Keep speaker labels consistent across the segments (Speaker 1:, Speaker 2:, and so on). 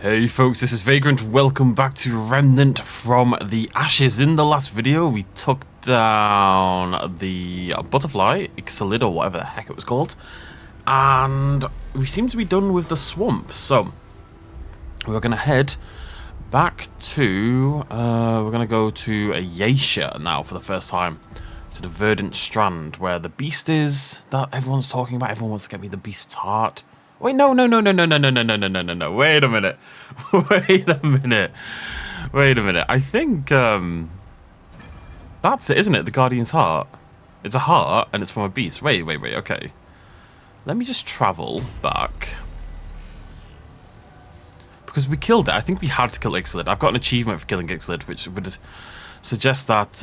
Speaker 1: Hey folks, this is Vagrant. Welcome back to Remnant from the Ashes. In the last video, we took down the butterfly, Ixalid, or whatever the heck it was called. And we seem to be done with the swamp. So, we're going to head back to... we're going to go to Acacia now for the first time. To the Verdant Strand, where the beast is that everyone's talking about. Everyone wants to get me the beast's heart. Wait, no. Wait a minute. Wait a minute. I think, that's it, isn't it? The Guardian's heart. It's a heart, and it's from a beast. Wait, okay. Let me just travel back. Because we killed it. I think we had to kill Ixalid. I've got an achievement for killing Ixalid, which would suggest that,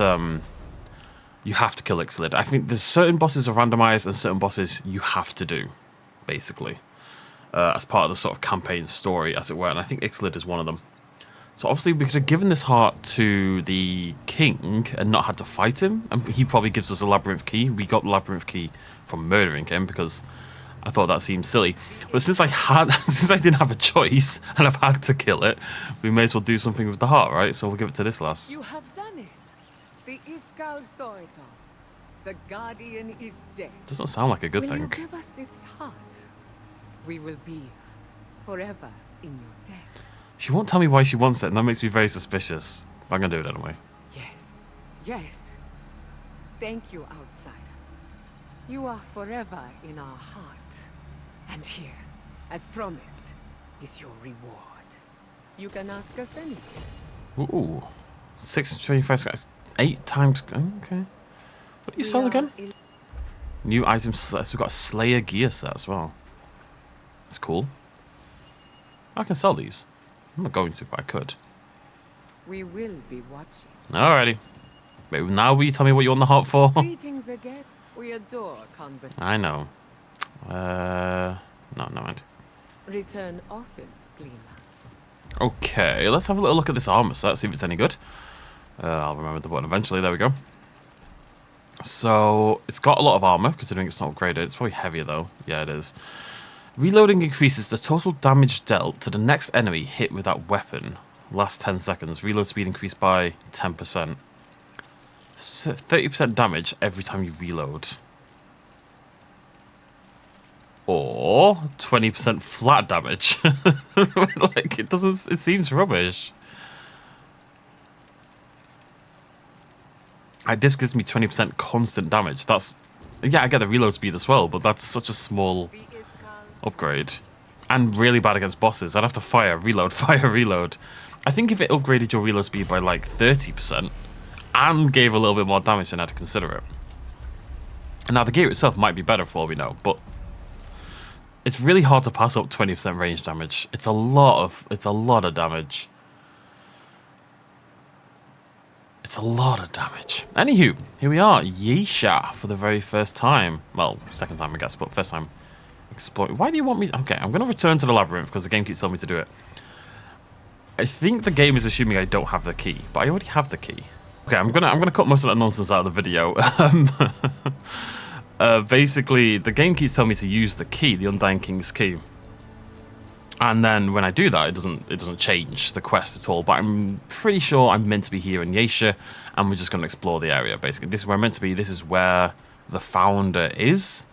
Speaker 1: you have to kill Ixalid. I think there's certain bosses are randomized, and certain bosses you have to do, basically. As part of the sort of campaign story, as it were, and I think Ixalid is one of them. So obviously we could have given this heart to the king and not had to fight him, and he probably gives us a labyrinth key. We got the labyrinth key from murdering him because I thought that seemed silly. But since I didn't have a choice and I've had to kill it, we may as well do something with the heart, right? So we'll give it to this lass.
Speaker 2: You have done it. The Iskal saw it all. The Guardian is dead.
Speaker 1: Doesn't sound like a good thing.
Speaker 2: Will you give us its heart? We will be forever in your debt.
Speaker 1: She won't tell me why she wants it, and that makes me very suspicious. But I'm going to do it anyway.
Speaker 2: Yes. Thank you, outsider. You are forever in our heart. And here, as promised, is your reward. You can ask us anything.
Speaker 1: Ooh. 625 seconds. 8 times. Okay. What do you sell again? New items. So we've got a Slayer gear set as well. That's cool. I can sell these. I'm not going to, but I could.
Speaker 2: We will be watching.
Speaker 1: Alrighty. Maybe now will you tell me what you want the heart for?
Speaker 2: Greetings again. We adore conversation.
Speaker 1: I know. No, never mind.
Speaker 2: Return often, Gleaner.
Speaker 1: Okay, let's have a little look at this armor set, see if it's any good. I'll remember the button eventually. There we go. So, it's got a lot of armor, considering it's not upgraded. It's probably heavier, though. Yeah, it is. Reloading increases the total damage dealt to the next enemy hit with that weapon. Last 10 seconds. Reload speed increased by 10%. 30% damage every time you reload. Or 20% flat damage. Like, it seems rubbish. This gives me 20% constant damage. That's... Yeah, I get the reload speed as well, but that's such a small upgrade. And really bad against bosses. I'd have to fire, reload. I think if it upgraded your reload speed by like 30% and gave a little bit more damage, then I'd consider it. And now the gear itself might be better for all we know, but it's really hard to pass up 20% range damage. It's a lot of damage. It's a lot of damage. Anywho, here we are, Acacia, for the very first time. Well, second time I guess, but first time exploring. Why do you want me? Okay, I'm going to return to the labyrinth because the game keeps telling me to do it. I think the game is assuming I don't have the key, but I already have the key. Okay, I'm gonna cut most of that nonsense out of the video. Basically, the game keeps telling me to use the key, the Undying King's key. And then when I do that, it doesn't change the quest at all. But I'm pretty sure I'm meant to be here in Acacia, and we're just going to explore the area, basically. This is where I'm meant to be. This is where the founder is.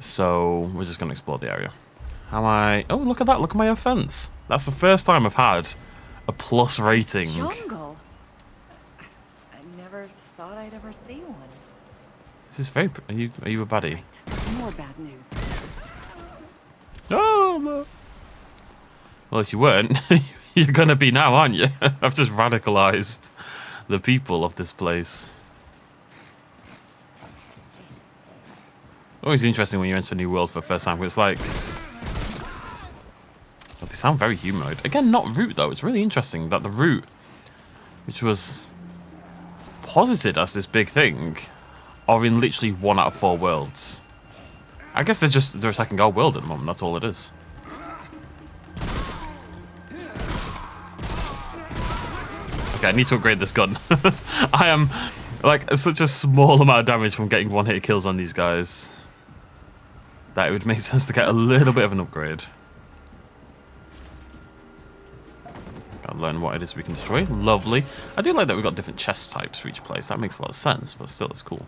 Speaker 1: So we're just going to explore the area. Oh, look at that. Look at my offense. That's the first time I've had a plus rating.
Speaker 3: Jungle. I never thought I'd ever see one.
Speaker 1: This is very... Are you a baddie?
Speaker 3: Right. More bad news.
Speaker 1: Oh, well, if you weren't, you're going to be now, aren't you? I've just radicalized the people of this place. Always interesting when you enter a new world for the first time, because it's like... Well, they sound very humanoid. Again, not root, though. It's really interesting that the root, which was posited as this big thing, are in literally 1 out of 4 worlds. I guess they're attacking our world at the moment. That's all it is. Okay, I need to upgrade this gun. I am like such a small amount of damage from getting one-hit kills on these guys that it would make sense to get a little bit of an upgrade. learn what it is we can destroy. Lovely. I do like that we've got different chest types for each place. That makes a lot of sense, but still, it's cool.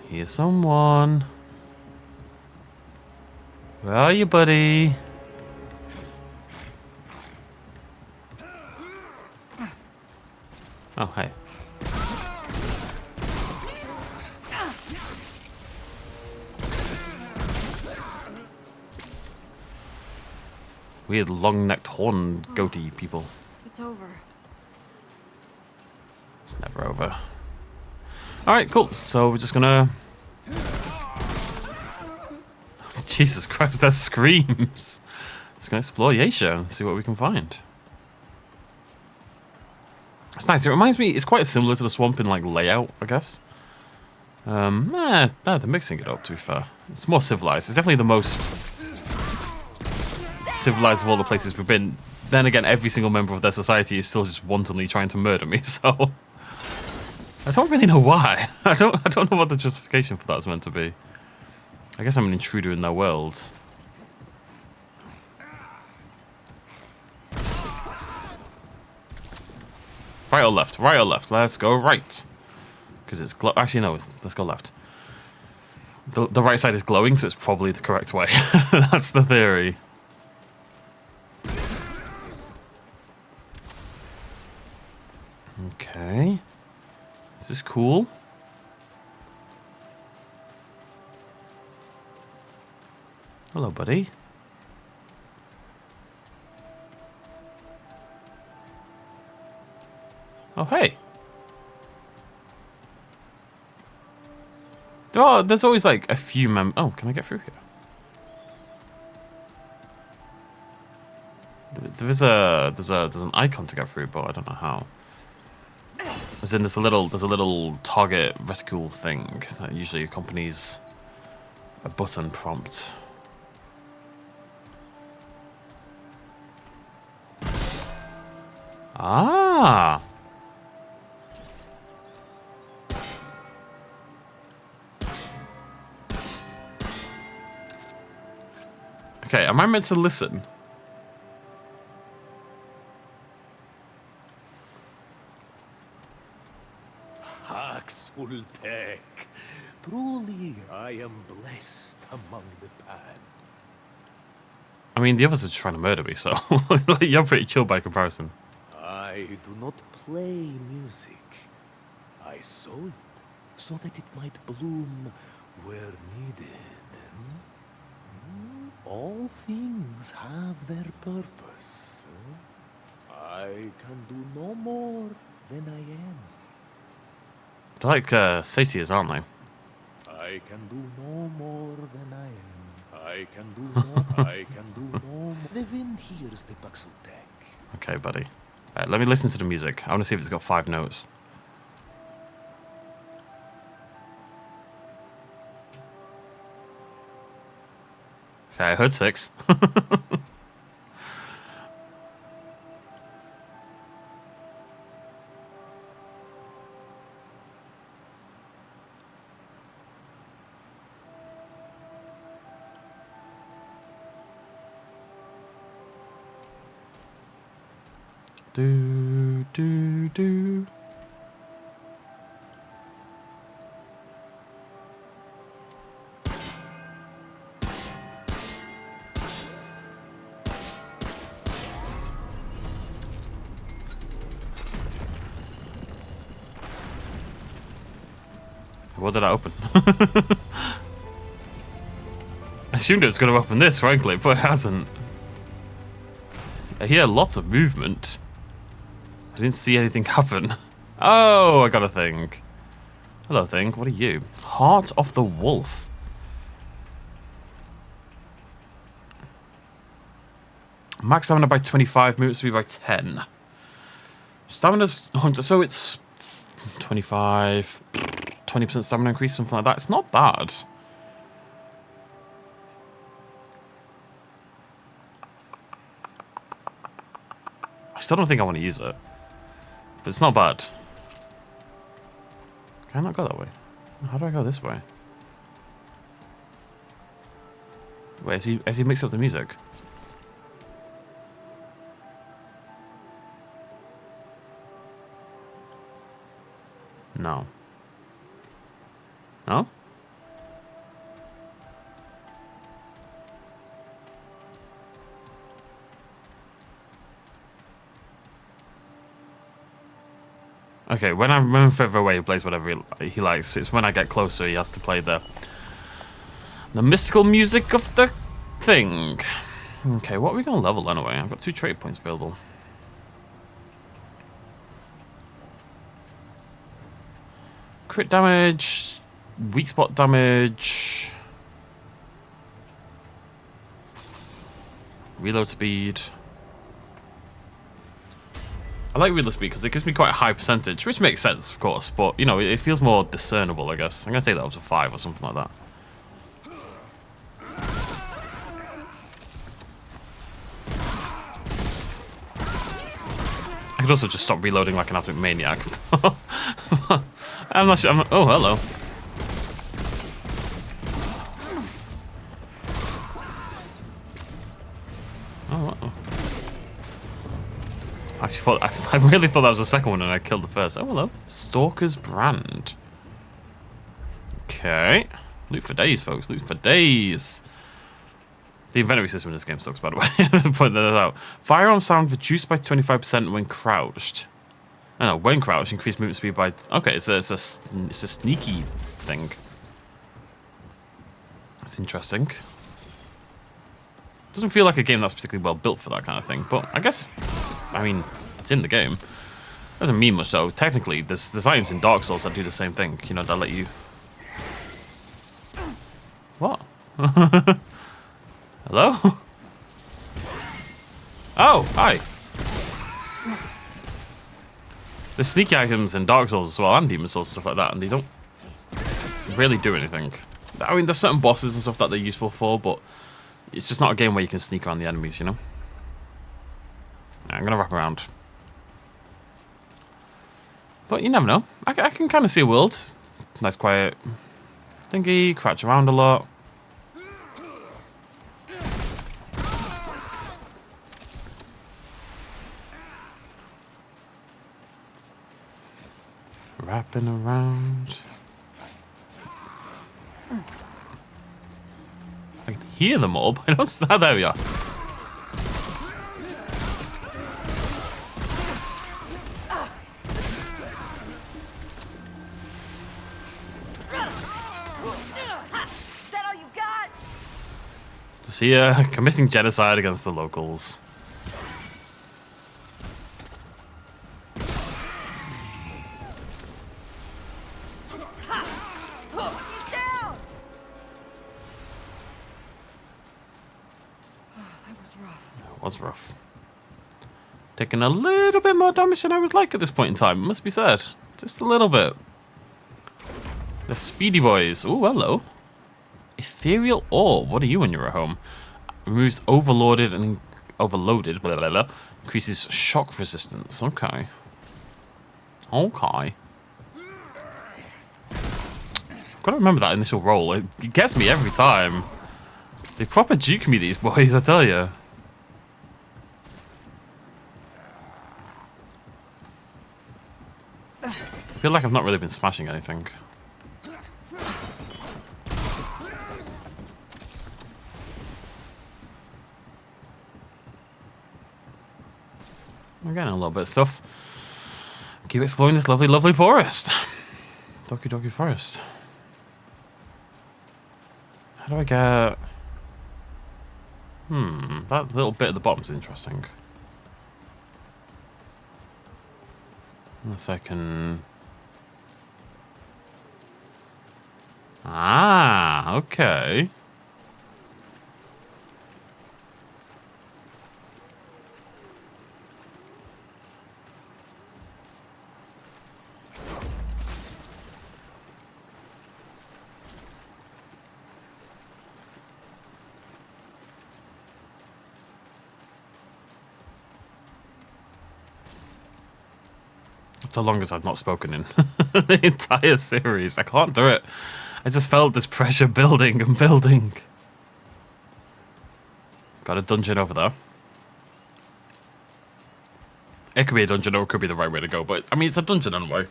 Speaker 1: Here's someone. Where are you, buddy? Oh, hey. Weird long-necked horn goatee people.
Speaker 3: It's over.
Speaker 1: It's never over. Alright, cool. So we're just gonna... Jesus Christ, that screams. Just gonna explore Yasha and see what we can find. It's nice. It reminds me, it's quite similar to the swamp in like layout, I guess. They're mixing it up, to be fair. It's more civilized. It's definitely the most civilized of all the places we've been. Then again, every single member of their society is still just wantonly trying to murder me, so I don't really know why. I don't know what the justification for that is meant to be. I guess I'm an intruder in their world. Right or left? Right or left? Let's go right. Because it's actually no, let's go left. The right side is glowing, so it's probably the correct way. That's the theory. Okay. This is cool. Hello, buddy. Oh, hey. Oh, there's always like a few Oh, can I get through here? There's an icon to get through, but I don't know how. As in, there's a little target reticule thing that usually accompanies a button prompt. Ah. Okay, am I meant to listen?
Speaker 4: PAXULTEK. Truly, I am blessed among the band.
Speaker 1: I mean, the others are trying to murder me, so like, you're pretty chill by comparison.
Speaker 4: I do not play music. I sow it so that it might bloom where needed. All things have their purpose. I can do no more than I am.
Speaker 1: They're like satyrs, aren't they?
Speaker 4: I can do no more than I am. I can do no. I can do no more. The wind hears the PAXULTEK.
Speaker 1: Okay, buddy. Right, let me listen to the music. I want to see if it's got 5 notes. Okay, I heard 6. Do, do, do. What did I open? I assumed it was going to open this, frankly, but it hasn't. I hear lots of movement. I didn't see anything happen. Oh, I got a thing. Hello, thing. What are you? Heart of the Wolf. Max stamina by 25, movement speed by 10. Stamina's 100, so it's 25, 20% stamina increase, something like that. It's not bad. I still don't think I want to use it. But it's not bad. Can I not go that way? How do I go this way? Wait, has he mixed up the music? No. No? Okay, when I'm further away, he plays whatever he likes. It's when I get closer, he has to play the mystical music of the thing. Okay, what are we going to level anyway? I've got 2 trade points available. Crit damage, weak spot damage, reload speed. I like reload speed because it gives me quite a high percentage, which makes sense, of course, but, you know, it feels more discernible, I guess. I'm going to take that up to 5 or something like that. I could also just stop reloading like an absolute maniac. I'm not sure. Oh, hello. Oh, uh-oh. I really thought that was the second one and I killed the first. Oh, hello. Stalker's Brand. Okay. Loot for days, folks. Loot for days. The inventory system in this game sucks, by the way. Putting that out. Firearm sound reduced by 25% when crouched. I know, when crouched, increased movement speed by... Okay, it's a sneaky thing. That's interesting. Doesn't feel like a game that's particularly well built for that kind of thing, but I guess... I mean, it's in the game. Doesn't mean much, though. Technically, there's items in Dark Souls that do the same thing. You know, that let you... What? Hello? Oh, hi. There's sneaky items in Dark Souls as well, and Demon Souls and stuff like that, and they don't really do anything. I mean, there's certain bosses and stuff that they're useful for, but it's just not a game where you can sneak around the enemies, you know? I'm gonna wrap around. But you never know. I can kind of see a world. Nice quiet thingy, crouch around a lot. Wrapping around. I can hear them all, but I don't... Oh, there we are. Just here, committing genocide against the locals. Was rough. Taking a little bit more damage than I would like at this point in time, it must be said. Just a little bit. The Speedy Boys. Oh, hello. Ethereal Orb. What are you when you're at home? Removes overloaded and overloaded. Blah, blah, blah. Increases shock resistance. Okay. Okay. Gotta remember that initial roll. It gets me every time. They proper juke me, these boys, I tell you. I feel like I've not really been smashing anything. We're getting a little bit of stuff. Keep exploring this lovely, lovely forest. Doki Doki Forest. How do I get... that little bit at the bottom's interesting. Unless I can... Ah, okay. That's how long as I've not spoken in the entire series. I can't do it. I just felt this pressure building and building. Got a dungeon over there. It could be a dungeon or it could be the right way to go, but I mean, it's a dungeon anyway.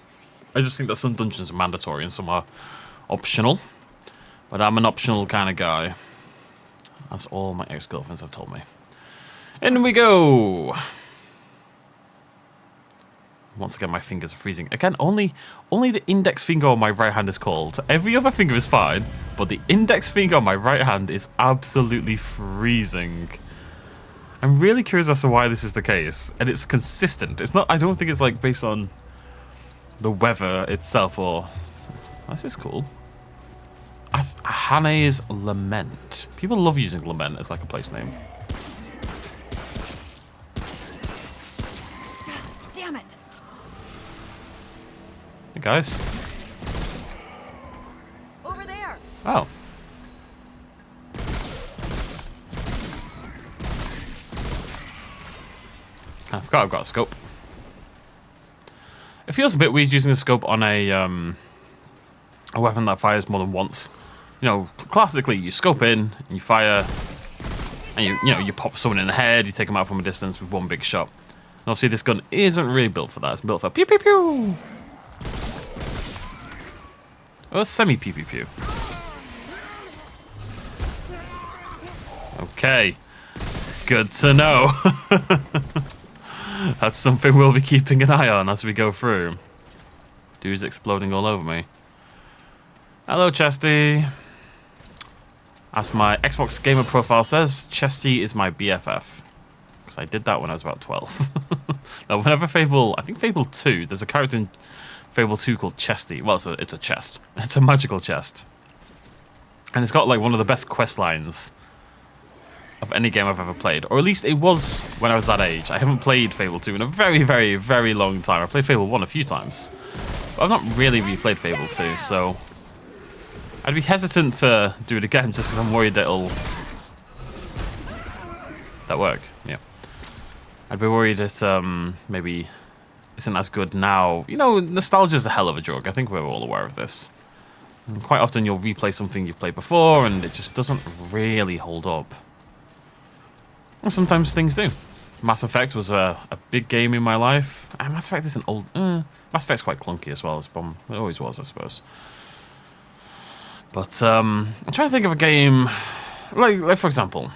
Speaker 1: I just think that some dungeons are mandatory and some are optional. But I'm an optional kind of guy. That's all my ex-girlfriends have told me. In we go! Once again, my fingers are freezing. Again, only the index finger on my right hand is cold. Every other finger is fine, but the index finger on my right hand is absolutely freezing. I'm really curious as to why this is the case, and it's consistent. It's not. I don't think it's like based on the weather itself, or this is cool. Hane's Lament. People love using Lament as like a place name.
Speaker 3: Damn it!
Speaker 1: Hey guys.
Speaker 3: Over there!
Speaker 1: Oh. I forgot I've got a scope. It feels a bit weird using a scope on a weapon that fires more than once. You know, classically you scope in and you fire, and you pop someone in the head, you take them out from a distance with one big shot. And obviously this gun isn't really built for that. It's built for pew pew pew. Or semi pew pew pew. Okay, good to know. That's something we'll be keeping an eye on as we go through. Dude's exploding all over me. Hello, Chesty. As my Xbox gamer profile says, Chesty is my BFF. Because I did that when I was about 12. Now, whenever Fable, I think Fable 2, there's a character in Fable 2 called Chesty. Well, it's a chest. It's a magical chest. And it's got like one of the best quest lines of any game I've ever played. Or at least it was when I was that age. I haven't played Fable 2 in a very, very, very long time. I've played Fable 1 a few times. But I've not really replayed Fable 2, so I'd be hesitant to do it again just because I'm worried it'll... That work? Yeah. I'd be worried it maybe isn't as good now. You know, nostalgia's a hell of a drug. I think we're all aware of this. And quite often you'll replay something you've played before and it just doesn't really hold up. And sometimes things do. Mass Effect was a big game in my life. And Mass Effect is an old... Mass Effect's quite clunky as well as Bomb. It always was, I suppose. But I'm trying to think of a game... Like for example...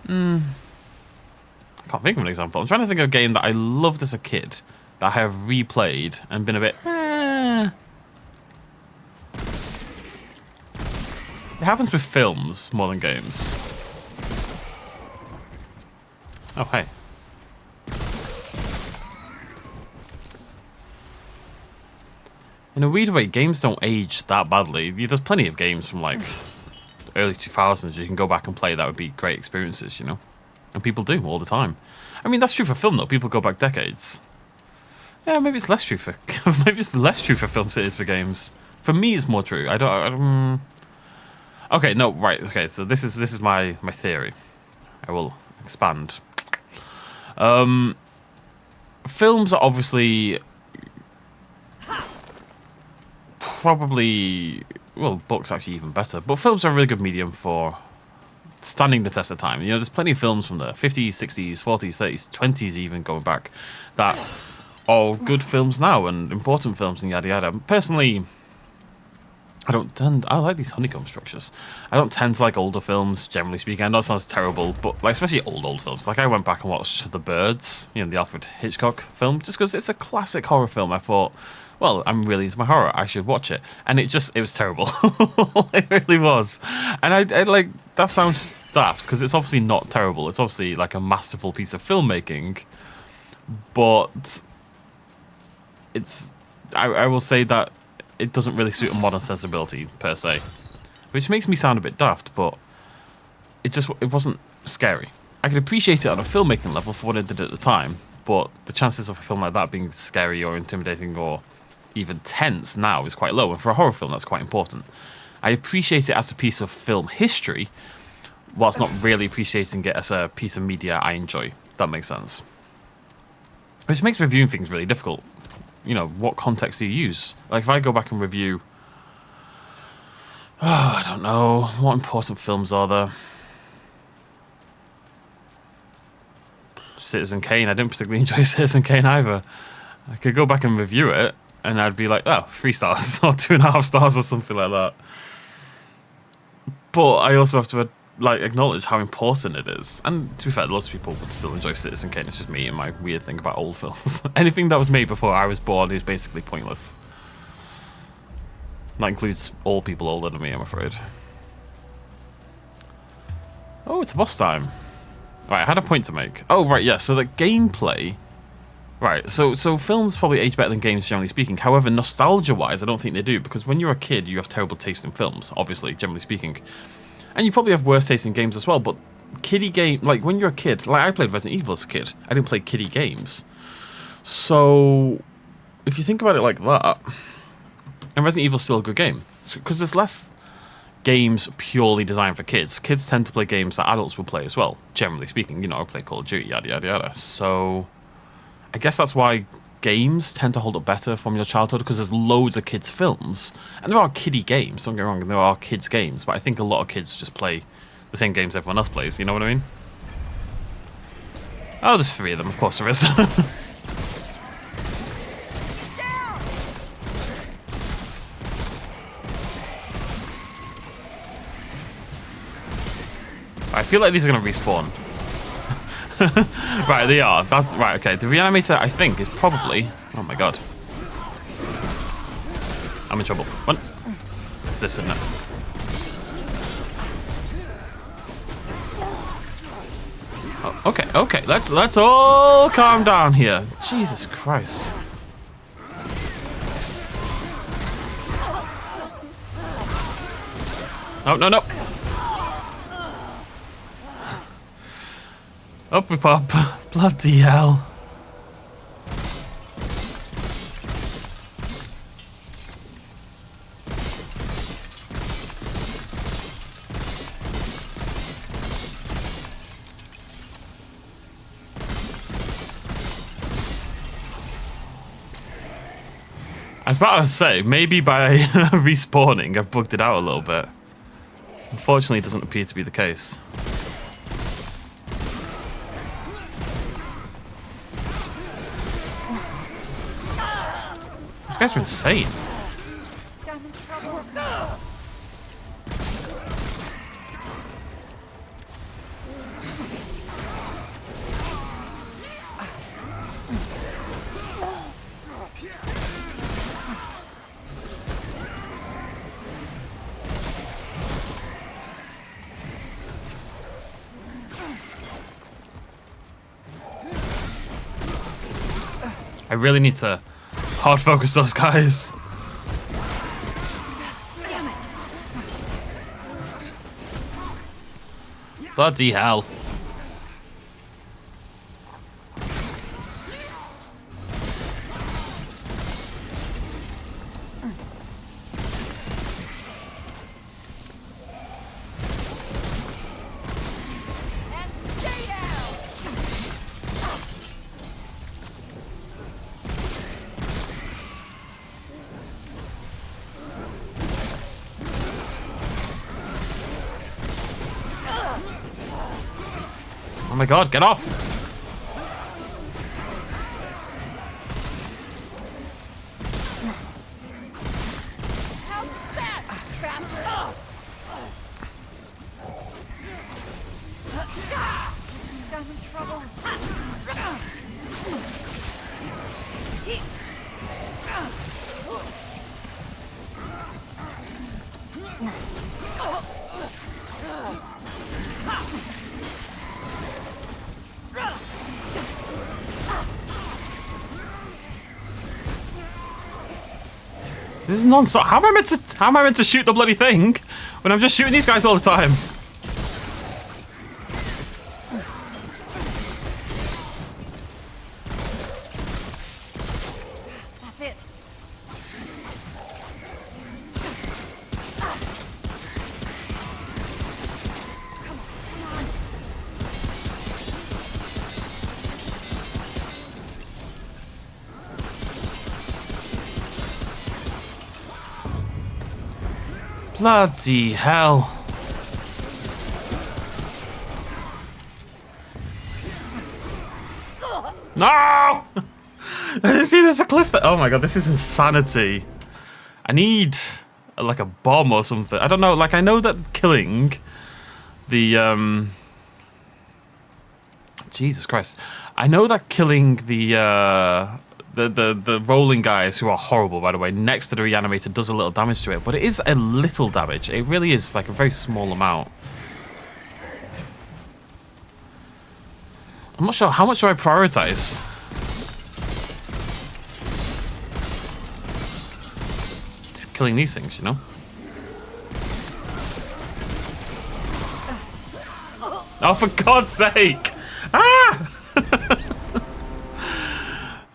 Speaker 1: I can't think of an example. I'm trying to think of a game that I loved as a kid that I have replayed and been a bit... It happens with films more than games. Oh, hey. In a weird way, games don't age that badly. There's plenty of games from like early 2000s you can go back and play that would be great experiences, you know? And people do all the time. I mean, that's true for film though. People go back decades. Yeah, maybe it's less true for maybe it's less true for films than it is for games. For me, it's more true. I don't Okay, no, right. Okay, so this is my theory. I will expand. Films are obviously probably, well, books actually even better, but films are a really good medium for standing the test of time. You know, there's plenty of films from the 50s, 60s, 40s, 30s, 20s even going back that are good films now and important films and yada yada. Personally, I like these honeycomb structures. I don't tend to like older films, generally speaking. I know it sounds terrible, but like especially old films. Like I went back and watched The Birds, you know, the Alfred Hitchcock film, just because it's a classic horror film. I thought, well, I'm really into my horror. I should watch it. And it was terrible. It really was. And I like, that sounds daft, because it's obviously not terrible. It's obviously like a masterful piece of filmmaking. But I will say that it doesn't really suit a modern sensibility, per se. Which makes me sound a bit daft, but it wasn't scary. I could appreciate it on a filmmaking level for what it did at the time, but the chances of a film like that being scary or intimidating or even tense now is quite low, and for a horror film that's quite important. I appreciate it as a piece of film history, whilst not really appreciating it as a piece of media I enjoy, if that makes sense. Which makes reviewing things really difficult. You know, what context do you use? Like, if I go back and review... I don't know. What important films are there? Citizen Kane. I didn't particularly enjoy Citizen Kane either. I could go back and review it, and I'd be like, oh, 3 stars or 2.5 stars or something like that. But I also have to like acknowledge how important it is. And to be fair, lots of people would still enjoy Citizen Kane. It's just me and my weird thing about old films. Anything that was made before I was born is basically pointless. That includes all people older than me, I'm afraid. Oh, it's boss time. Right, I had a point to make. Oh, right, yeah, so the gameplay... Right, so films probably age better than games, generally speaking. However, nostalgia-wise, I don't think they do, because when you're a kid, you have terrible taste in films, obviously, generally speaking. And you probably have worse taste in games as well, but kiddie game... Like, when you're a kid... Like, I played Resident Evil as a kid. I didn't play kiddie games. So, if you think about it like that... And Resident Evil's still a good game. Because there's less games purely designed for kids. Kids tend to play games that adults will play as well, generally speaking. You know, I play Call of Duty, yada, yada, yada. So... I guess that's why games tend to hold up better from your childhood, because there's loads of kids' films. And there are kiddie games, don't get me wrong, there are kids' games, but I think a lot of kids just play the same games everyone else plays, you know what I mean? Oh, there's 3 of them, of course there is. I feel like these are going to respawn. Right, they are. That's right. Okay, the reanimator, I think, is probably. Oh my god, I'm in trouble. What? It's this, isn't it? Oh, okay, okay. Let's all calm down here. Jesus Christ. No, no, no. Up we pop. Bloody hell. I was about to say, maybe by respawning I've bugged it out a little bit. Unfortunately, it doesn't appear to be the case. These guys are insane. I really need to hard focus those guys.
Speaker 3: Damn it.
Speaker 1: Bloody hell. Oh my god, get off!
Speaker 3: I'm in trouble.
Speaker 1: This is non-stop. How am I meant to shoot the bloody thing when I'm just shooting these guys all the time?
Speaker 3: That's it.
Speaker 1: Bloody hell. No! I didn't see there's a cliff there. Oh my god, this is insanity. I need like a bomb or something. I don't know. Like, I know that killing the Jesus Christ. I know that killing the rolling guys, who are horrible, by the way, next to the reanimator does a little damage to it, but it is a little damage. It really is like a very small amount. I'm not sure. How much do I prioritize? Killing these things, you know? Oh, for God's sake! Ah!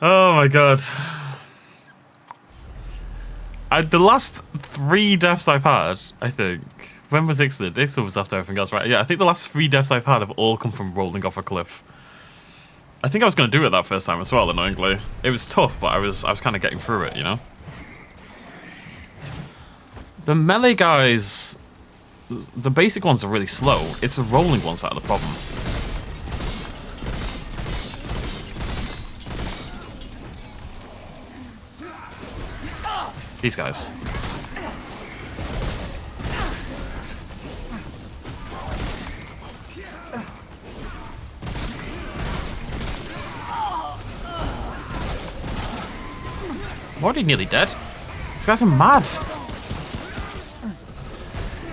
Speaker 1: Oh my god. The last 3 deaths I've had, I think. When was Ixlid? Ixlid was after everything else, right? Yeah, I think the last 3 deaths I've had have all come from rolling off a cliff. I think I was going to do it that first time as well, annoyingly. It was tough, but I was kind of getting through it, you know? The melee guys, the basic ones are really slow. It's the rolling ones that are the problem. These guys. I'm already nearly dead. These guys are mad.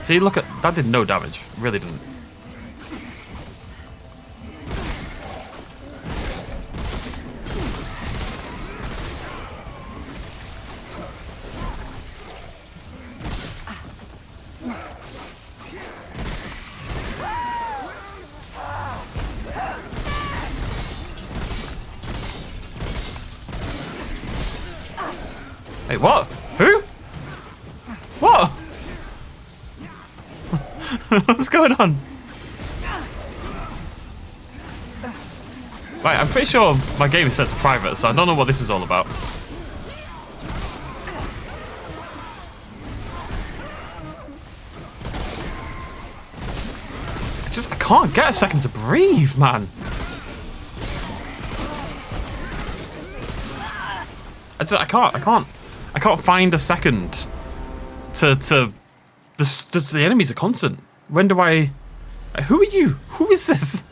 Speaker 1: See, look at that, did no damage. Really didn't. Wait, what? Who? What? What's going on? Right, I'm pretty sure my game is set to private, so I don't know what this is all about. I can't get a second to breathe, man. I can't find a second to the enemies are constant. When do I... Who are you? Who is this?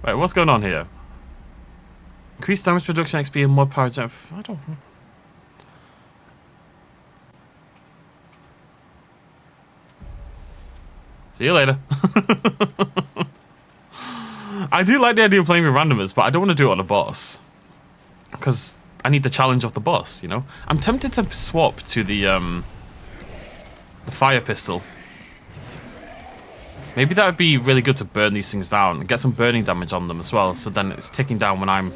Speaker 1: Right, what's going on here? Increased damage reduction, XP, and more power jump. I don't know. See you later. I do like the idea of playing with randomers, but I don't want to do it on a boss. Because I need the challenge of the boss, you know? I'm tempted to swap to the fire pistol. Maybe that would be really good to burn these things down and get some burning damage on them as well, so then it's ticking down when I'm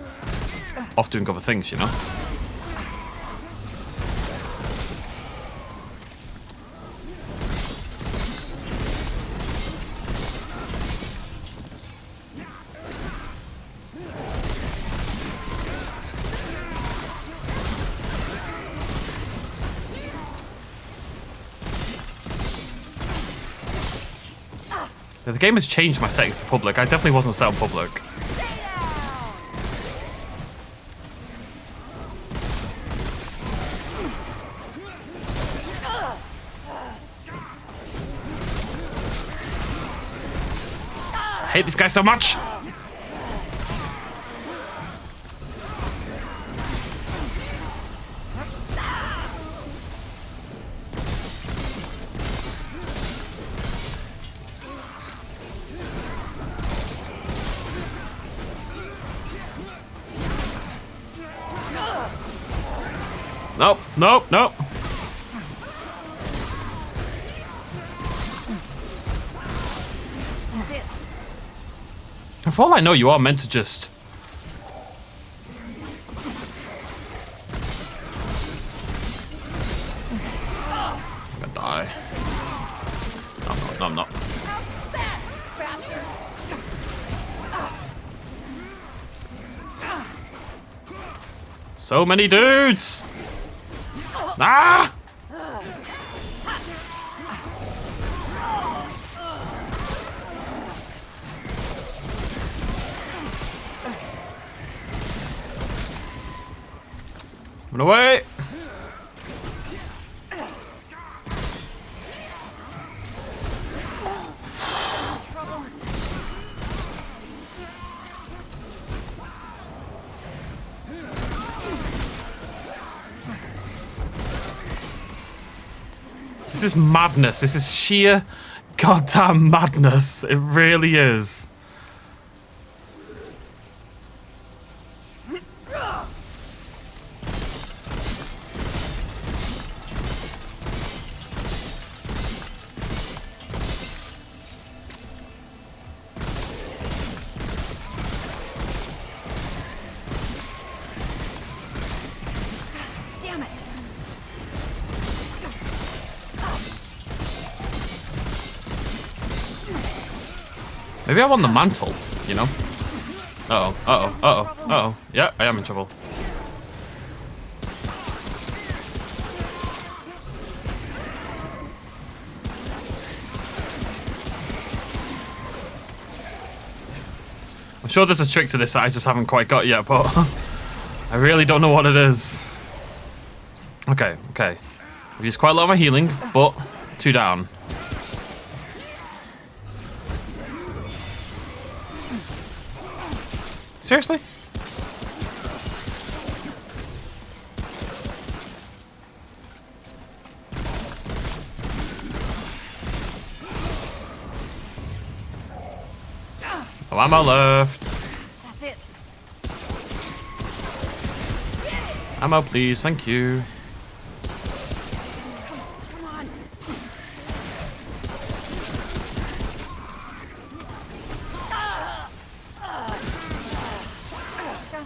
Speaker 1: off doing other things, you know? The game has changed my settings to public. I definitely wasn't set on public. I hate this guy so much! Nope, nope, nope. And for all I know, you are meant to just... I'm gonna die. No, I'm not. So many dudes! Ah! Run away! This is madness. This is sheer goddamn madness. It really is.
Speaker 3: Damn it!
Speaker 1: Maybe I want the mantle, you know? Uh-oh, uh-oh, uh-oh, uh-oh. Yeah, I am in trouble. I'm sure there's a trick to this that I just haven't quite got yet, but I really don't know what it is. Okay, okay. I've used quite a lot of my healing, but 2 down. Seriously? No ammo left.
Speaker 3: That's it.
Speaker 1: Ammo, please. Thank you.
Speaker 3: Come on.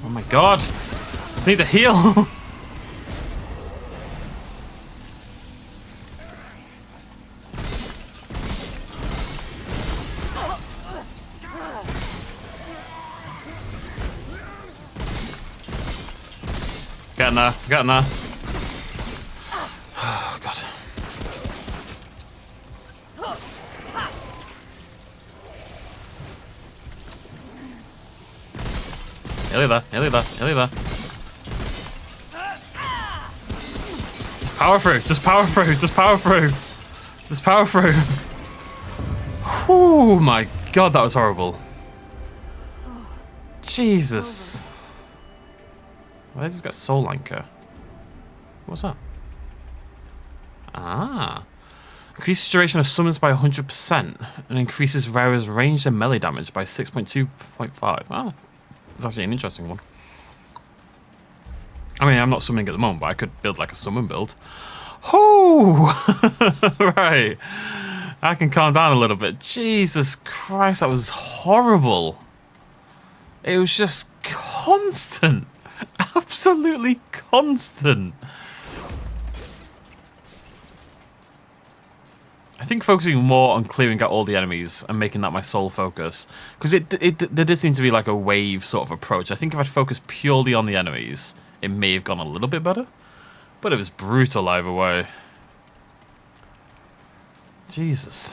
Speaker 1: Oh my god. Just need to heal. Getting there. Getting there. Oh god. Nearly there, nearly there, nearly there. Just power through, just power through, just power through. Just power through. Oh my god, that was horrible. Jesus. Why did I just get soul anchor? What's that? Ah. Increases duration of summons by 100% and increases Rara's range and melee damage by 6.2.5. Ah. It's actually an interesting one. I mean, I'm not summoning at the moment, but I could build like a summon build. Oh, right. I can calm down a little bit. Jesus Christ, that was horrible. It was just constant. Absolutely constant. I think focusing more on clearing out all the enemies and making that my sole focus, because there did seem to be like a wave sort of approach. I think if I'd focused purely on the enemies, it may have gone a little bit better, but it was brutal either way. Jesus.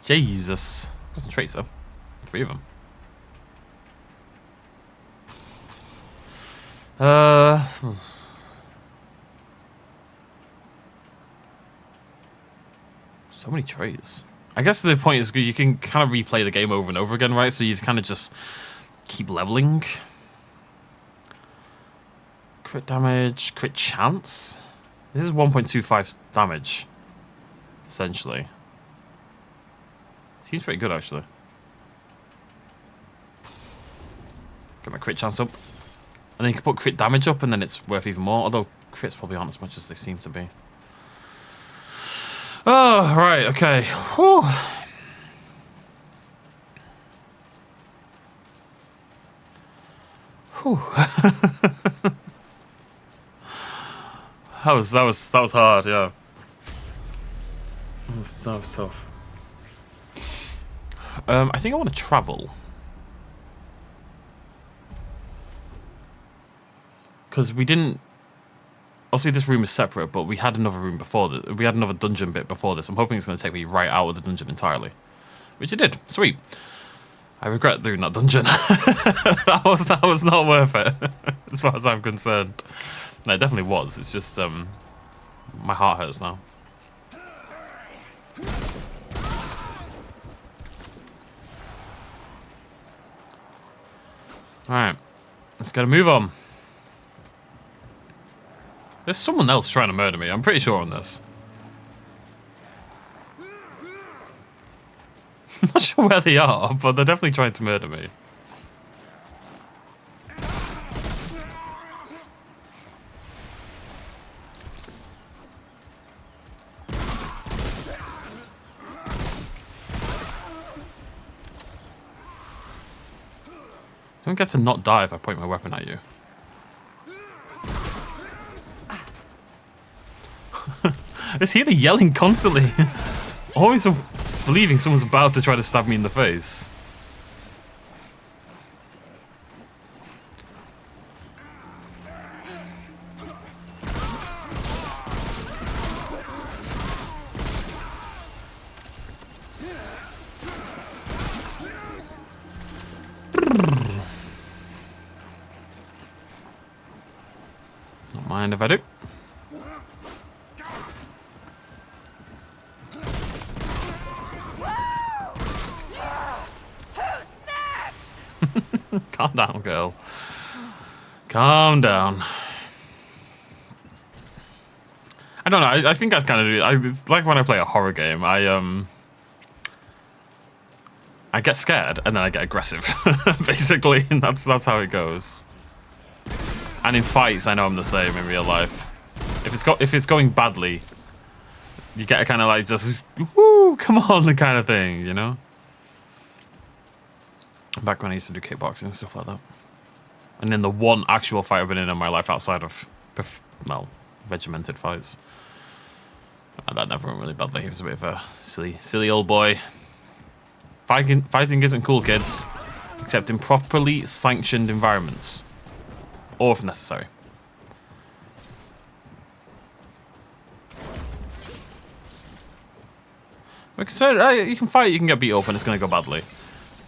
Speaker 1: Jesus. Wasn't traits though. 3 of them. So many traits. I guess the point is you can kind of replay the game over and over again, right? So you kind of just keep leveling. Crit damage, crit chance. This is 1.25 damage, essentially. Seems pretty good, actually. Get my crit chance up. And then you can put crit damage up and then it's worth even more. Although crits probably aren't as much as they seem to be. Oh, right, okay. Whew. Whew. that was hard, yeah. That was tough. I think I want to travel. Because we didn't... Obviously, this room is separate, but we had another room before this. We had another dungeon bit before this. I'm hoping it's going to take me right out of the dungeon entirely. Which it did. Sweet. I regret doing that dungeon. that was not worth it, as far as I'm concerned. No, it definitely was. It's just my heart hurts now. All right, let's get a move on. There's someone else trying to murder me. I'm pretty sure on this. I'm not sure where they are, but they're definitely trying to murder me. I don't get to not die if I point my weapon at you. I just hear the yelling constantly. Always believing someone's about to try to stab me in the face. Don't mind if I do. Calm down, girl. Calm down. I don't know. I think I kind of do. It's like when I play a horror game. I get scared and then I get aggressive, basically, and that's how it goes. And in fights, I know I'm the same in real life. If it's going badly, you get a kind of like just woo, come on, kind of thing, you know. Back when I used to do kickboxing and stuff like that. And then the one actual fight I've been in my life outside of, well, regimented fights. That never went really badly. He was a bit of a silly old boy. Fighting isn't cool, kids. Except in properly sanctioned environments. Or if necessary. So you can fight, you can get beat up, and it's going to go badly.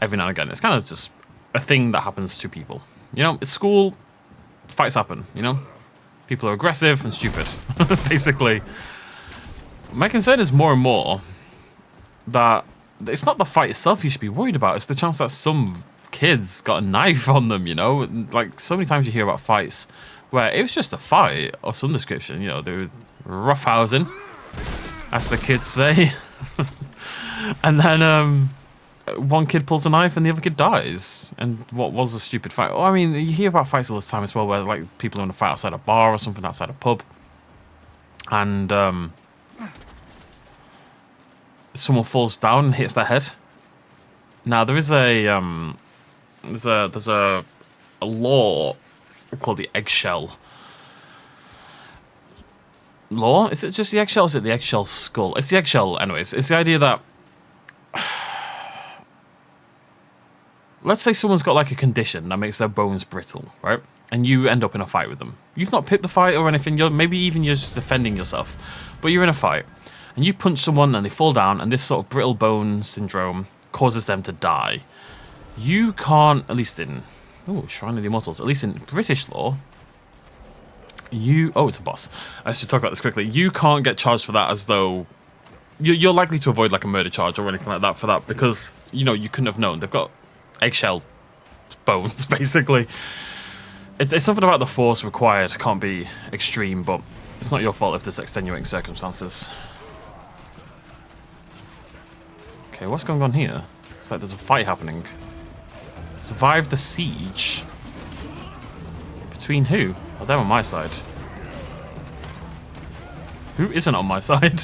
Speaker 1: Every now and again. It's kind of just a thing that happens to people. You know, it's school, fights happen, you know? People are aggressive and stupid, basically. My concern is more and more that it's not the fight itself you should be worried about, it's the chance that some kids got a knife on them, you know? Like, so many times you hear about fights where it was just a fight or some description, you know, they were roughhousing, as the kids say. And then, one kid pulls a knife and the other kid dies. And what was a stupid fight? Oh, I mean, you hear about fights all the time as well, where like people are in a fight outside a bar or something, outside a pub, and someone falls down and hits their head. Now there is a there's a law called the eggshell law. Is it just the eggshell? Or is it the eggshell skull? It's the eggshell, anyways. It's the idea that, let's say someone's got like a condition that makes their bones brittle, right? And you end up in a fight with them. You've not picked the fight or anything. Maybe even you're just defending yourself, but you're in a fight and you punch someone and they fall down, and this sort of brittle bone syndrome causes them to die. You can't, at least in Shrine of the Immortals, at least in British law, it's a boss. I should talk about this quickly. You can't get charged for that, as though you're likely to avoid like a murder charge or anything like that for that, because you couldn't have known. They've got eggshell bones, basically. It's something about the force required can't be extreme, but it's not your fault if there's extenuating circumstances. Okay, what's going on here? It's like there's a fight happening. Survive the siege. Between who? Oh, they're on my side. Who isn't on my side?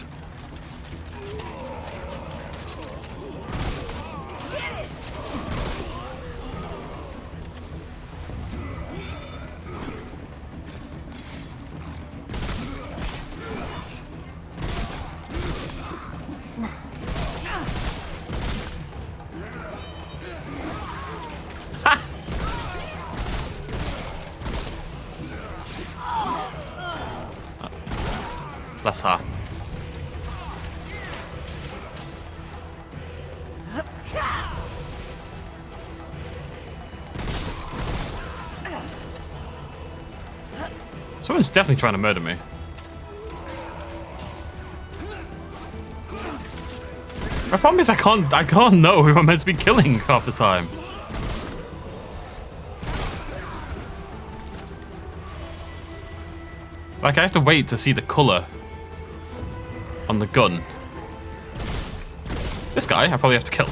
Speaker 1: Bless her. Someone's definitely trying to murder me. My problem is I can't know who I'm meant to be killing half the time. Like, I have to wait to see the colour on the gun. This guy, I probably have to kill.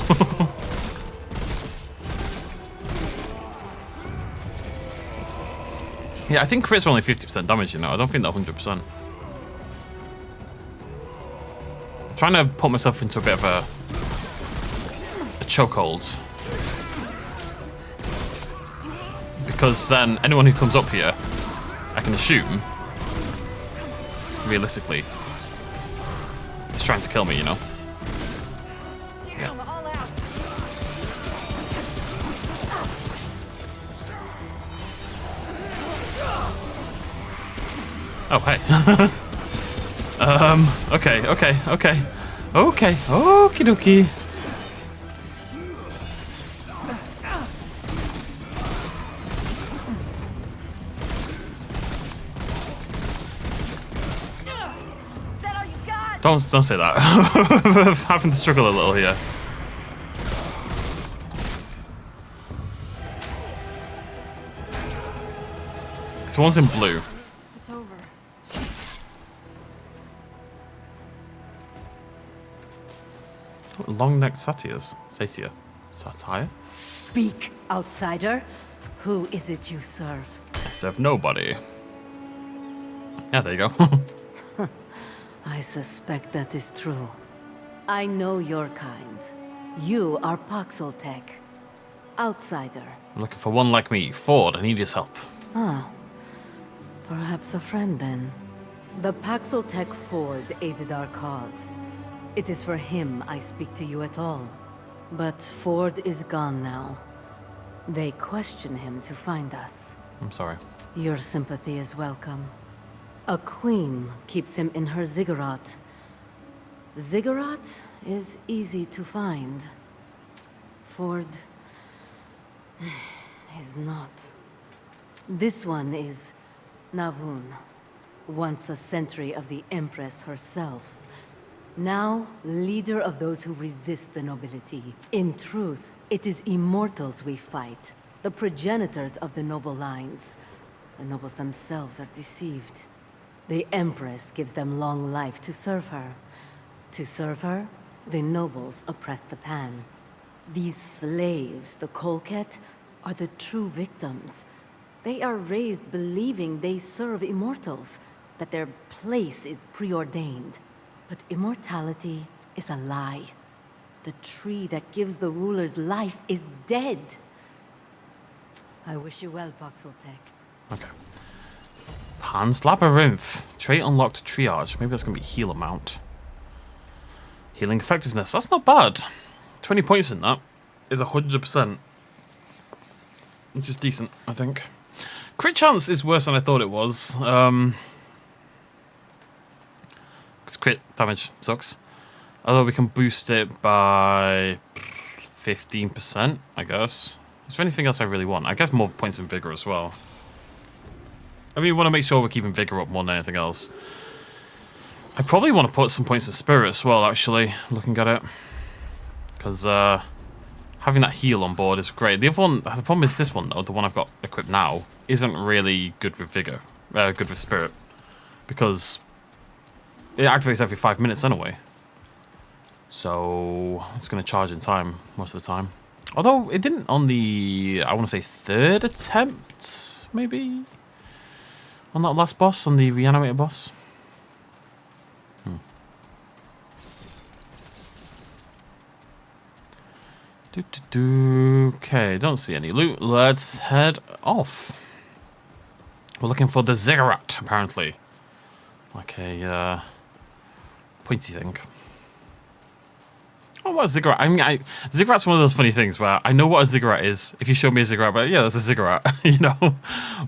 Speaker 1: Yeah, I think crits are only 50% damage, you know. I don't think they're 100%. I'm trying to put myself into a bit of a chokehold. Because then anyone who comes up here, I can assume, realistically, is trying to kill me, you know? Yeah. Oh, hey. Okay. Okie dokie. Don't say that. Having to struggle a little here. So one's in blue.
Speaker 3: It's over.
Speaker 1: Long-necked satyrs. Satyr. Satire?
Speaker 5: Speak, outsider. Who is it you serve?
Speaker 1: I serve nobody. Yeah, there you go.
Speaker 5: I suspect that is true. I know your kind. You are PAXULTEK. Outsider.
Speaker 1: I'm looking for one like me. Ford, I need his help.
Speaker 5: Ah. Perhaps a friend then. The PAXULTEK Ford aided our cause. It is for him I speak to you at all. But Ford is gone now. They question him to find us.
Speaker 1: I'm sorry.
Speaker 5: Your sympathy is welcome. A queen keeps him in her ziggurat. Ziggurat is easy to find. Ford is not. This one is Navun, once a sentry of the Empress herself. Now, leader of those who resist the nobility. In truth, it is immortals we fight, the progenitors of the noble lines. The nobles themselves are deceived. The Empress gives them long life to serve her. To serve her, the nobles oppress the Pan. These slaves, the Kolket, are the true victims. They are raised believing they serve immortals, that their place is preordained. But immortality is a lie. The tree that gives the rulers life is dead. I wish you well, PAXULTEK.
Speaker 1: Okay. Pan's Labyrinth. Trait unlocked triage. Maybe that's going to be heal amount. Healing effectiveness. That's not bad. 20 points in that is 100%. Which is decent, I think. Crit chance is worse than I thought it was. Because crit damage sucks. Although we can boost it by 15%, I guess. Is there anything else I really want? I guess more points in vigor as well. I mean, we want to make sure we're keeping vigor up more than anything else. I probably want to put some points in spirit as well, actually, looking at it. Because having that heal on board is great. The other one, the problem is this one, though, the one I've got equipped now, isn't really good with vigor. Good with spirit. Because it activates every 5 minutes anyway. So it's going to charge in time most of the time. Although it didn't on the, I want to say, third attempt, maybe? On that last boss, on the reanimated boss. Okay, don't see any loot. Let's head off. We're looking for the ziggurat, apparently. Like a pointy thing. Oh, what a ziggurat? I mean, ziggurat's one of those funny things where I know what a ziggurat is. If you show me a ziggurat, but yeah, that's a ziggurat, you know.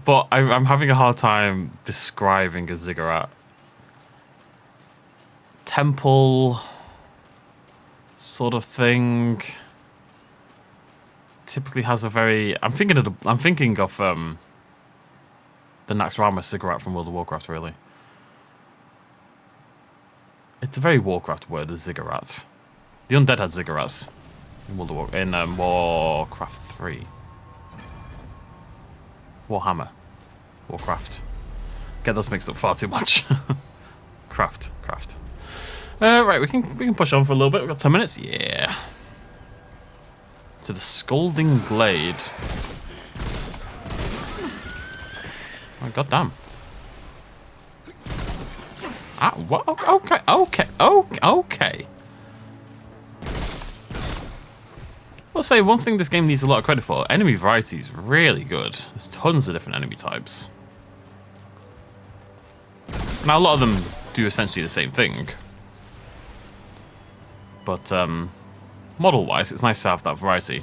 Speaker 1: But I'm having a hard time describing a ziggurat. Temple sort of thing. Typically has a very. I'm thinking of the Naxxramas cigarette from World of Warcraft, really. It's a very Warcraft word, a ziggurat. The undead had ziggurats in Warcraft 3. Warhammer. Warcraft. Get those mixed up far too much. Craft. Right, we can push on for a little bit. We've got 10 minutes. Yeah. To the Scalding Glade. Oh, goddamn. Ah, what? Okay. I'll say one thing this game needs a lot of credit for. Enemy variety is really good. There's tons of different enemy types. Now, a lot of them do essentially the same thing. But, model-wise, it's nice to have that variety.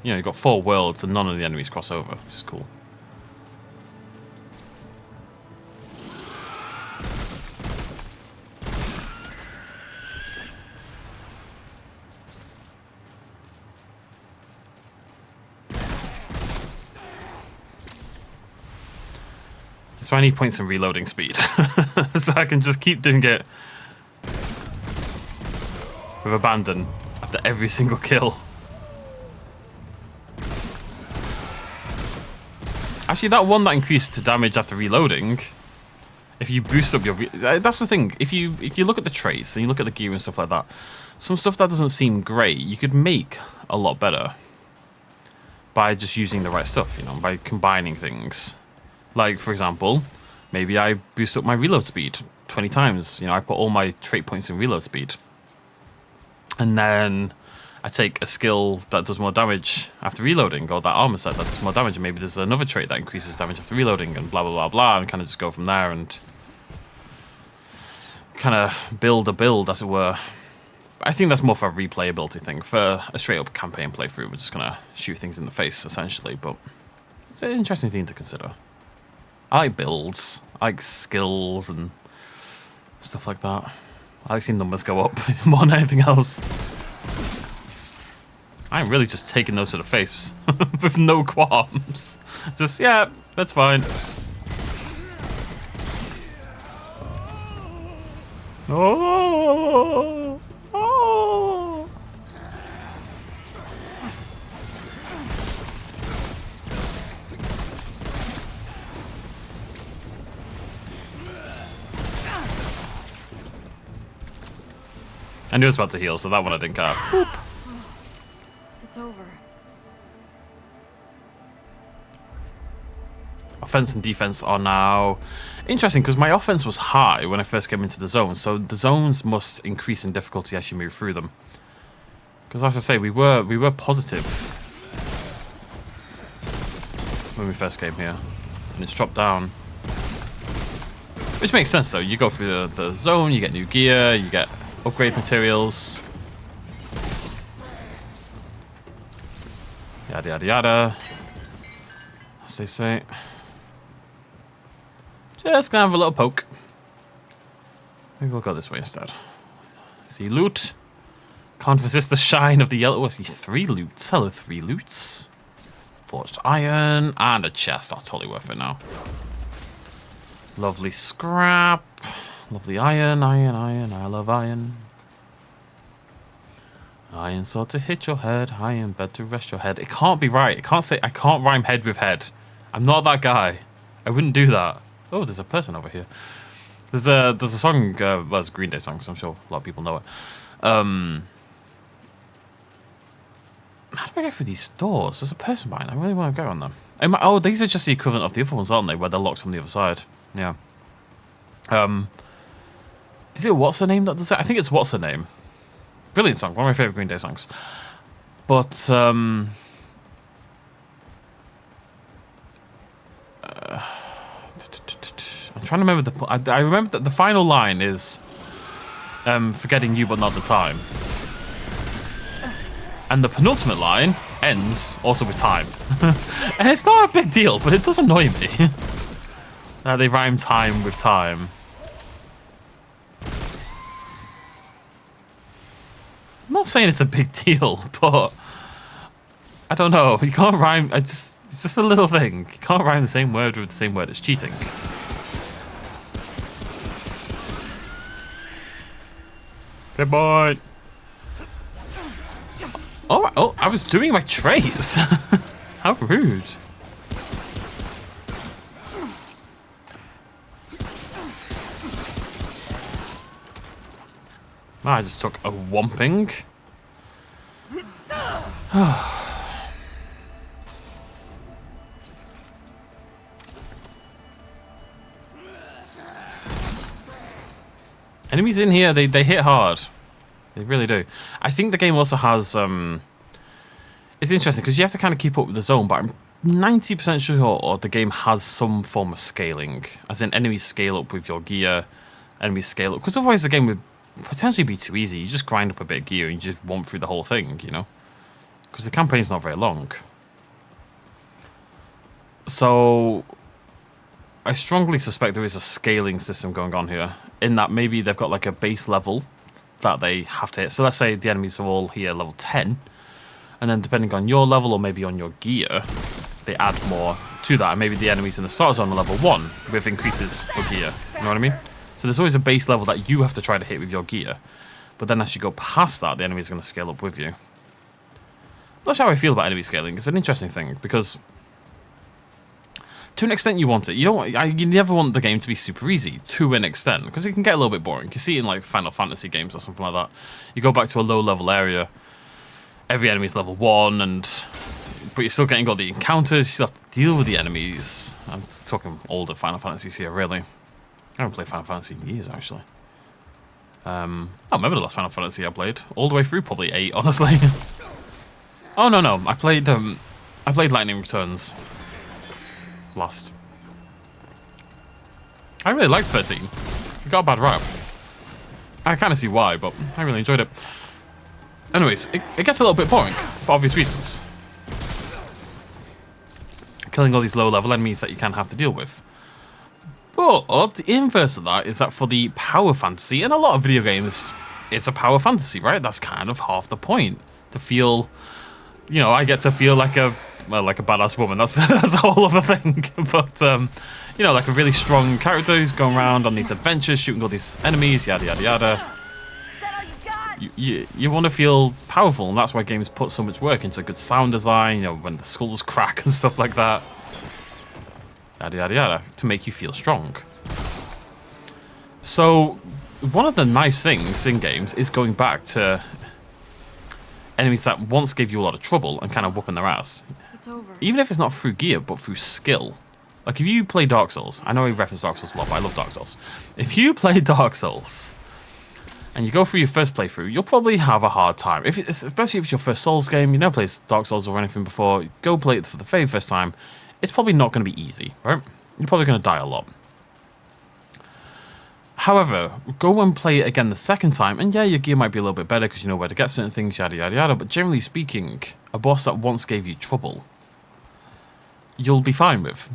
Speaker 1: You know, you've got 4 worlds and none of the enemies cross over, which is cool. So I need points in reloading speed. So I can just keep doing it with abandon after every single kill. Actually, that one that increased to damage after reloading, if you boost up your... that's the thing. If you look at the traits and you look at the gear and stuff like that, some stuff that doesn't seem great, you could make a lot better by just using the right stuff, you know, by combining things. Like, for example, maybe I boost up my reload speed 20 times. You know, I put all my trait points in reload speed. And then I take a skill that does more damage after reloading, or that armor set that does more damage, and maybe there's another trait that increases damage after reloading, and blah, blah, blah, blah, and kind of just go from there and kind of build a build, as it were. I think that's more for a replayability thing. For a straight-up campaign playthrough, we're just going to shoot things in the face, essentially, but it's an interesting thing to consider. I like builds, I like skills and stuff like that. I like seeing numbers go up more than anything else. I'm really just taking those to the face with no qualms. Just, yeah, that's fine. Oh! Oh! I knew I was about to heal, so that one I didn't care. Boop.
Speaker 3: It's over.
Speaker 1: Offense and defense are now interesting because my offense was high when I first came into the zone, so the zones must increase in difficulty as you move through them. Because, as I say, we were positive when we first came here, and it's dropped down, which makes sense. Though you go through the zone, you get new gear, you get upgrade materials, yada yada yada, as they say. Just gonna have a little poke. Maybe we'll go this way instead. See loot. Can't resist the shine of the yellow. I see 3 loots. Hello, 3 loots. Forged iron and a chest. Oh, totally worth it now. Lovely scrap. Lovely iron, iron, iron. I love iron. Iron sword to hit your head. Iron bed to rest your head. It can't be right. I can't rhyme head with head. I'm not that guy. I wouldn't do that. Oh, there's a person over here. There's a song, well, it's a Green Day song, so I'm sure a lot of people know it. How do I get through these doors? There's a person behind. I really want to go on them. Oh, these are just the equivalent of the other ones, aren't they? Where they're locked from the other side. Yeah. Is it What's Her Name that does it? I think it's What's Her Name. Brilliant song. One of my favourite Green Day songs. But, I'm trying to remember I remember that the final line is forgetting you but not the time. And the penultimate line ends also with time. And it's not a big deal, but it does annoy me. They rhyme time with time. I'm not saying it's a big deal, but I don't know. You can't rhyme. It's just a little thing. You can't rhyme the same word with the same word. It's cheating. Good boy. Oh, I was doing my trays. How rude. I just took a whomping. Enemies in here, they hit hard. They really do. I think the game also has... it's interesting because you have to kind of keep up with the zone, but I'm 90% sure the game has some form of scaling. As in, enemies scale up with your gear, enemies scale up. Because otherwise the game would potentially be too easy. You just grind up a bit of gear and you just womp through the whole thing, you know? Because the campaign's not very long. So I strongly suspect there is a scaling system going on here, in that maybe they've got like a base level that they have to hit. So let's say the enemies are all here level 10, and then depending on your level or maybe on your gear, they add more to that. And maybe the enemies in the start zone are level 1 with increases for gear. You know what I mean? So there's always a base level that you have to try to hit with your gear. But then as you go past that, the enemy's going to scale up with you. That's how I feel about enemy scaling. It's an interesting thing because to an extent you want it. You never want the game to be super easy to an extent because it can get a little bit boring. You see it in like Final Fantasy games or something like that. You go back to a low level area, every enemy's level 1, but you're still getting all the encounters, you still have to deal with the enemies. I'm talking older Final Fantasies here, really. I haven't played Final Fantasy in years, actually. I don't remember the last Final Fantasy I played. All the way through, probably 8, honestly. Oh, no. I played Lightning Returns last. I really liked 13. It got a bad rap. I kind of see why, but I really enjoyed it. Anyways, it gets a little bit boring, for obvious reasons. Killing all these low-level enemies that you kind of have to deal with. But the inverse of that is that for the power fantasy, in a lot of video games, it's a power fantasy, right? That's kind of half the point. To feel, you know, I get to feel like a badass woman. That's a whole other thing. But, you know, like a really strong character who's going around on these adventures, shooting all these enemies, yada, yada, yada. You want to feel powerful, and that's why games put so much work into good sound design, you know, when the skulls crack and stuff like that. Yada, yada, yada, to make you feel strong. So, one of the nice things in games is going back to enemies that once gave you a lot of trouble and kind of whooping their ass.
Speaker 3: It's over.
Speaker 1: Even if it's not through gear, but through skill. Like, if you play Dark Souls, I know I reference Dark Souls a lot, but I love Dark Souls. If you play Dark Souls and you go through your first playthrough, you'll probably have a hard time. Especially if it's your first Souls game, you never played Dark Souls or anything before, go play it for the very first time. It's probably not going to be easy, right? You're probably going to die a lot. However, go and play it again the second time, and yeah, your gear might be a little bit better because you know where to get certain things, yada, yada, yada, but generally speaking, a boss that once gave you trouble, you'll be fine with.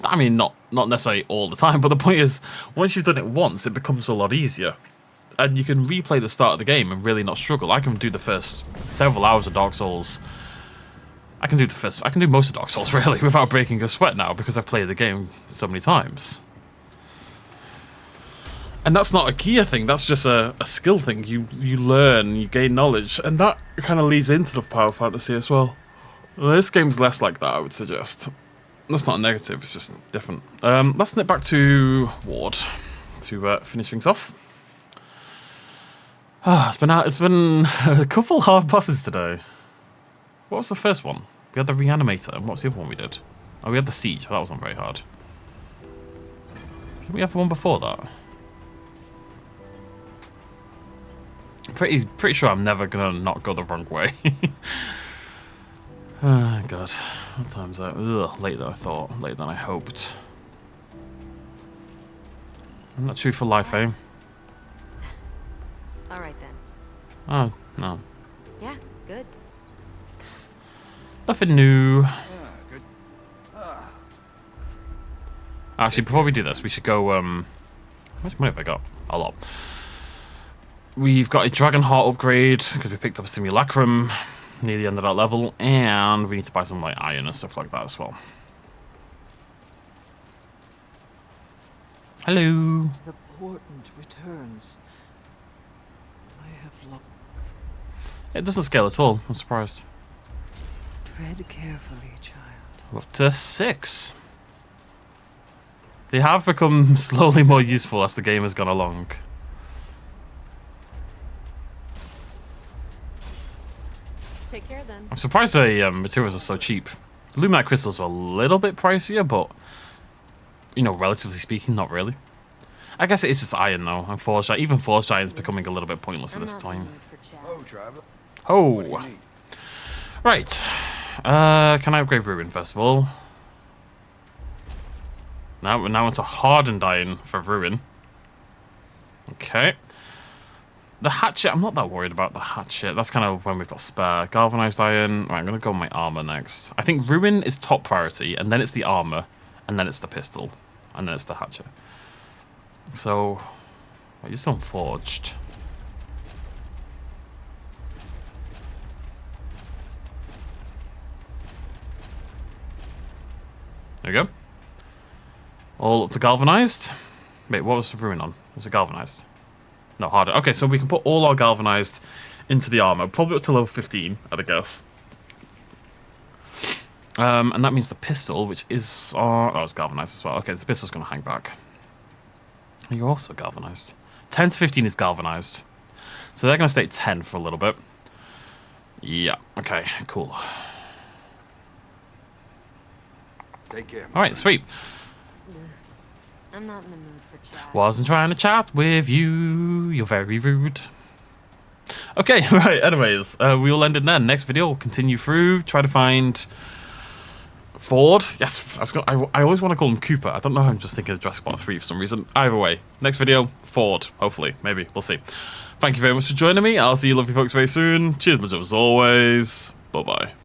Speaker 1: I mean, not necessarily all the time, but the point is, once you've done it once, it becomes a lot easier. And you can replay the start of the game and really not struggle. I can do the first several hours of Dark Souls. I can do most of Dark Souls, really, without breaking a sweat now, because I've played the game so many times. And that's not a gear thing, that's just a skill thing. You learn, you gain knowledge, and that kind of leads into the power fantasy as well. This game's less like that, I would suggest. That's not a negative, it's just different. Let's nip back to Ward to finish things off. It's been a couple hard bosses today. What was the first one? We had the Reanimator, and what's the other one we did? Oh, we had the Siege, that wasn't very hard. Didn't we have one before that? Pretty sure I'm never gonna not go the wrong way. Oh, God. What time is that? Ugh, later than I thought, later than I hoped. I'm not true for life, eh?
Speaker 5: All right then.
Speaker 1: Oh, no.
Speaker 5: Yeah, good.
Speaker 1: Nothing new. Actually, before we do this, we should go, how much money have I got? A lot. We've got a Dragon Heart upgrade, because we picked up a Simulacrum. near the end of that level, and we need to buy some like iron and stuff like that as well. Hello.
Speaker 6: The portent returns. I have looked.
Speaker 1: It doesn't scale at all. I'm surprised.
Speaker 6: Tread carefully, child.
Speaker 1: Up to 6. They have become slowly more useful as the game has gone along.
Speaker 5: Take care then.
Speaker 1: I'm surprised the materials are so cheap. Luminite crystals are a little bit pricier, but, you know, relatively speaking, not really. I guess it is just iron, though, and forge giant. Even forge giant is becoming a little bit pointless at this time.
Speaker 4: Oh, traveler.
Speaker 1: Oh! Right. Can I upgrade Ruin, first of all? Now we're now into hardened iron for Ruin. Okay. The hatchet, I'm not that worried about the hatchet. That's kind of when we've got spare. Galvanized iron. Right, I'm going to go with my armor next. I think Ruin is top priority, and then it's the armor, and then it's the pistol, and then it's the hatchet. So, well, you're still unforged. There we go. All up to galvanized. Wait, what was the Ruin on? Was it galvanized? No, harder. Okay, so we can put all our galvanized into the armor. Probably up to level 15, I'd guess. And that means the pistol, which is... oh, it's galvanized as well. Okay, so the pistol's going to hang back. You're also galvanized. 10 to 15 is galvanized. So they're going to stay at 10 for a little bit. Yeah, okay, cool.
Speaker 4: Take care.
Speaker 1: Alright, sweet.
Speaker 5: I'm not in the mood for chat.
Speaker 1: Wasn't trying to chat with you. You're very rude. Okay, right, anyways. We will end it there. Next video, we'll continue through. Try to find... Ford? Yes, I always want to call him Cooper. I don't know, I'm just thinking of Jurassic Park 3 for some reason. Either way, next video, Ford. Hopefully, maybe, we'll see. Thank you very much for joining me. I'll see you lovely folks very soon. Cheers, much as always. Bye-bye.